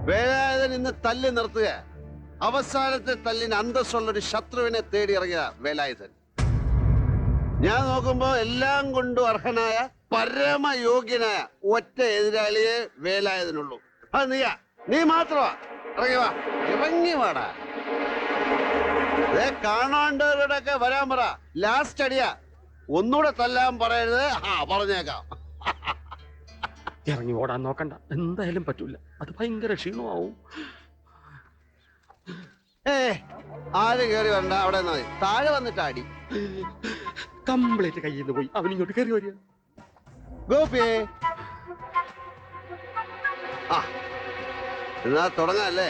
വേലായുധൻ ഇന്ന് തല്ല് നിർത്തുക. അവസാനത്തെ തല്ലിന് അന്തസ്സുള്ളൊരു ശത്രുവിനെ തേടി ഇറങ്ങിയ വേലായുധൻ. ഞാൻ നോക്കുമ്പോ എല്ലാം കൊണ്ടും അർഹനായ പരമയോഗ്യനായ ഒറ്റ എതിരാളിയെ വേലായുധനുള്ളൂ. അത് നീ മാത്രമാ. ഇറങ്ങി വാടാ. കാണാണ്ടവരോടൊക്കെ വരാൻ പറ. ലാസ്റ്റ് അടിയാ. ഒന്നുകൂടെ തല്ലാൻ പറയരുത്. പറഞ്ഞേക്കാം. ഇറങ്ങി ഓടാൻ നോക്കണ്ട, എന്തായാലും പറ്റൂല. അത് ഭയങ്കര ക്ഷീണമാവും. ആരും കേറി വരണ്ട. അവിടെ താഴെ വന്നിട്ട് അടി കംപ്ലീറ്റ് കയ്യിൽ നിന്ന് പോയി. അവനിങ്ങോട്ട് കയറി വരിക. ഗോപിയെ എന്നാ തുടങ്ങാല്ലേ?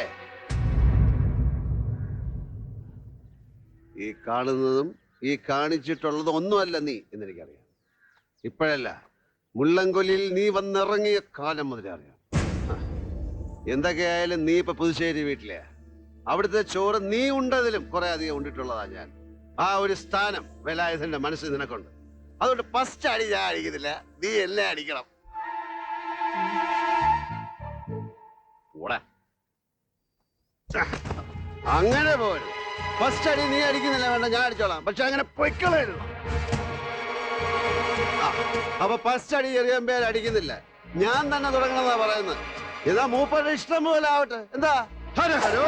ഈ കാണുന്നതും ഈ കാണിച്ചിട്ടുള്ളതും ഒന്നുമല്ല നീ എന്നെനിക്കറിയാം. ഇപ്പോഴല്ല, മുള്ളൻകൊല്ലിയിൽ നീ വന്നിറങ്ങിയ കാലം മുതലേ അറിയാം. എന്തൊക്കെയായാലും നീ ഇപ്പൊ പുതുശ്ശേരി വീട്ടിലെ അവിടുത്തെ ചോറ് നീ ഉണ്ടതിലും കുറെ അധികം ഉണ്ടിട്ടുള്ളതാ ഞാൻ. ആ ഒരു സ്ഥാനം വേലായുധന്റെ മനസ്സിൽ നിനക്കുണ്ട്. അതുകൊണ്ട് ഫസ്റ്റ് അടി ഞാൻ അടിക്കുന്നില്ല, നീ എല്ലാം അടിക്കണം. അങ്ങനെ പോരും. ഫസ്റ്റ് അടി നീ അടിക്കുന്നില്ല, വേണ്ട ഞാൻ അടിച്ചോളാം. പക്ഷെ അങ്ങനെ പൊയ്ക്കളായിരുന്നു. അപ്പൊ ഫസ്റ്റ് അടി ചെറിയ അടിക്കുന്നില്ല, ഞാൻ തന്നെ തുടങ്ങണമെന്നാ പറയുന്നത്. ഇതാ മൂപ്പരുടെ ഇഷ്ടം പോലെ ആവട്ടെ. എന്താ? ഹരോ ഹരോ